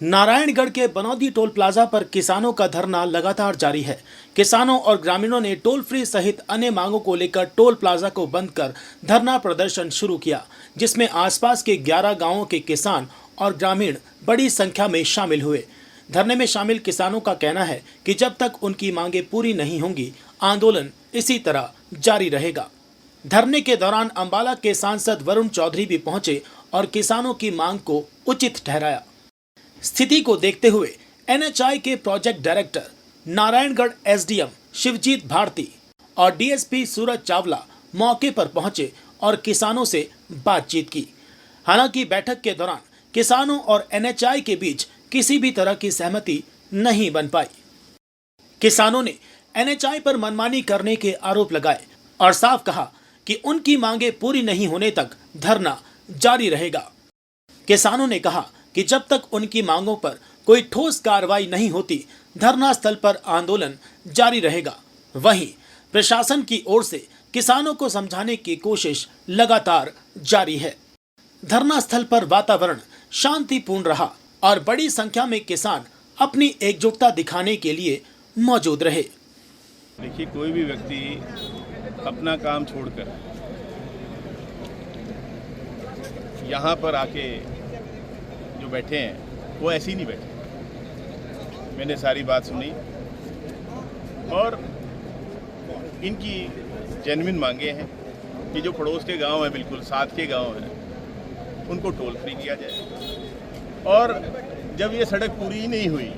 नारायणगढ़ के बनौदी toll plaza पर किसानों का धरना लगातार जारी है। किसानों और ग्रामीणों ने टोल फ्री सहित अन्य मांगों को लेकर टोल प्लाजा को बंद कर धरना प्रदर्शन शुरू किया, जिसमें आसपास के 11 गांवों के किसान और ग्रामीण बड़ी संख्या में शामिल हुए। धरने में शामिल किसानों का कहना है कि जब तक उनकी मांगें पूरी नहीं होंगी, आंदोलन इसी तरह जारी रहेगा। धरने के दौरान अंबाला के सांसद वरुण चौधरी भी पहुंचे और किसानों की मांग को उचित ठहराया। स्थिति को देखते हुए NHI के project director Naraingarh SDM Shivjeet Bharti और DSP सूरज चावला मौके पर पहुंचे और किसानों से बातचीत की। हालांकि बैठक के दौरान किसानों और NHI के बीच किसी भी तरह की सहमति नहीं बन पाई। किसानों ने NHI पर मनमानी करने के आरोप लगाए और साफ कहा कि उनकी मांगें पूरी नहीं होने तक धरना जारी रहेगा। किसानों ने कहा कि जब तक उनकी मांगों पर कोई ठोस कार्रवाई नहीं होती, धरना स्थल पर आंदोलन जारी रहेगा। वहीं प्रशासन की ओर से किसानों को समझाने की कोशिश लगातार जारी है। धरना स्थल पर वातावरण शांतिपूर्ण रहा और बड़ी संख्या में किसान अपनी एकजुटता दिखाने के लिए मौजूद रहे। देखिए, कोई भी व्यक्ति अपना काम छोड़कर यहाँ पर आके जो बैठे हैं वो ऐसे ही नहीं बैठे। मैंने सारी बात सुनी और इनकी जेन्युइन मांगे हैं कि जो पड़ोस के गांव हैं, बिल्कुल साथ के गांव हैं, उनको टोल फ्री किया जाए और जब ये सड़क पूरी ही नहीं हुई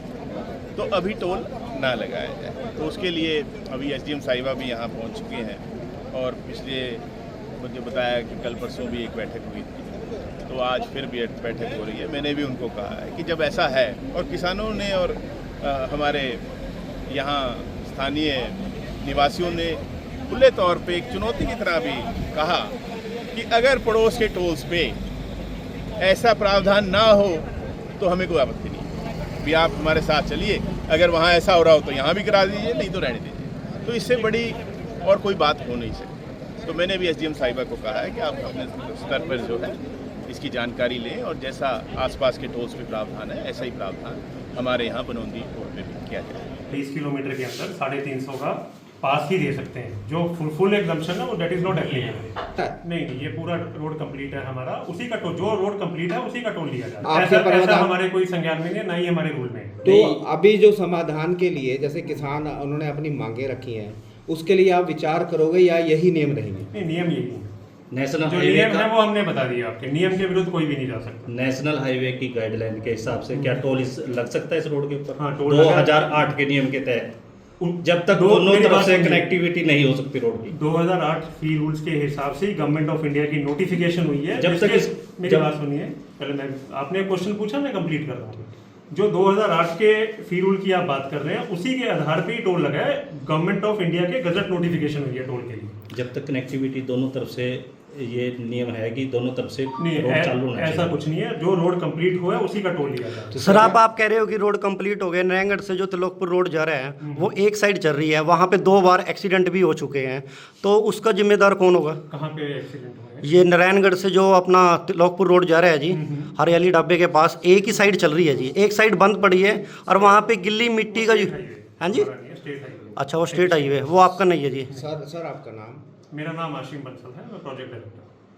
तो अभी टोल ना लगाया जाए। तो उसके लिए अभी SDM साहिबा भी यहाँ पहुँच चुके हैं और पिछले मुझे बताया कि कल परसों भी एक बैठक हुई थी, तो आज फिर भी बैठक हो रही है। मैंने भी उनको कहा है कि जब ऐसा है और किसानों ने और हमारे यहाँ स्थानीय निवासियों ने खुले तौर पे एक चुनौती की तरह भी कहा कि अगर पड़ोस के टोल्स पे ऐसा प्रावधान ना हो तो हमें कोई आपत्ति नहीं, भी आप हमारे साथ चलिए, अगर वहाँ ऐसा हो रहा हो तो यहाँ भी करा दीजिए, नहीं तो रहने दीजिए। तो इससे बड़ी और कोई बात हो नहीं सकती। तो मैंने भी SDM साहिबा को कहा है कि आप अपने स्तर पर जो है इसकी जानकारी लें और जैसा आसपास के टोल्स पे प्रावधान है, ऐसा ही प्रावधान हमारे यहाँ बनौदी टोल पे भी किया जाए। 30 किलोमीटर के अंदर 350 का पास ही दे सकते हैं। जो फुल एग्जम्पशन है वो दैट इज नॉट एप्लीकेबल। नहीं, ये पूरा रोड कंप्लीट है हमारा, उसी का टोल, जो रोड कंप्लीट है उसी का टोल लिया जाता है। ऐसा हमारे कोई संज्ञान में नहीं है, ना ही हमारे रूल में। तो अभी जो समाधान के लिए जैसे किसान उन्होंने अपनी मांगे रखी हैं, उसके लिए आप विचार करोगे या यही नियम रहेंगे? नहीं, नियम यही है। नेशनल जो हाईवे नियम है वो हमने बता दिया, आपके नियम के विरुद्ध कोई भी नहीं जा सकता। नेशनल हाईवे की गाइडलाइन के हिसाब से क्या टोल लग सकता है इस रोड के ऊपर? हाँ, टोल 2008 के नियम के तहत जब तक दोनों तरफ से कनेक्टिविटी नहीं हो सकती रोड की। 2008 फी रूल्स के हिसाब से गवर्नमेंट ऑफ इंडिया की नोटिफिकेशन हुई है। जब तक मेरी बात सुनिए पहले, मैं आपने क्वेश्चन पूछा, मैं कंप्लीट कर रहा हूँ। जो 2008 के फी रूल की आप बात कर रहे हैं, उसी के आधार पे ही टोल लगा है। गवर्नमेंट ऑफ इंडिया के गजट नोटिफिकेशन हुई है टोल के लिए। जब तक कनेक्टिविटी दोनों तरफ से, ये नियम है कि दोनों तरफ से नहीं, रोड चालू होना ऐसा कुछ नहीं है। जो रोड कंप्लीट हुआ है उसी का टोल लिया जाता है। सर, आप कह रहे हो कि रोड कंप्लीट हो गया, नारायणगढ़ से जो तिलोकपुर रोड जा रहा है वो एक साइड चल रही है, वहाँ पे 2 बार एक्सीडेंट भी हो चुके हैं, तो उसका जिम्मेदार कौन होगा? कहाँ पे एक्सीडेंट हुआ है? ये नारायणगढ़ से जो अपना तिलोकपुर रोड जा रहा है जी, हरियाली ढाबे के पास एक ही साइड चल रही है जी, एक साइड बंद पड़ी है और वहाँ पे गिल्ली मिट्टी का जो, हाँ जी, अच्छा वो स्टेट हाईवे, वो आपका नहीं है जी? सर आपका नाम? मेरा नाम आशिम बंसल है, मैं प्रोजेक्ट डायरेक्टर।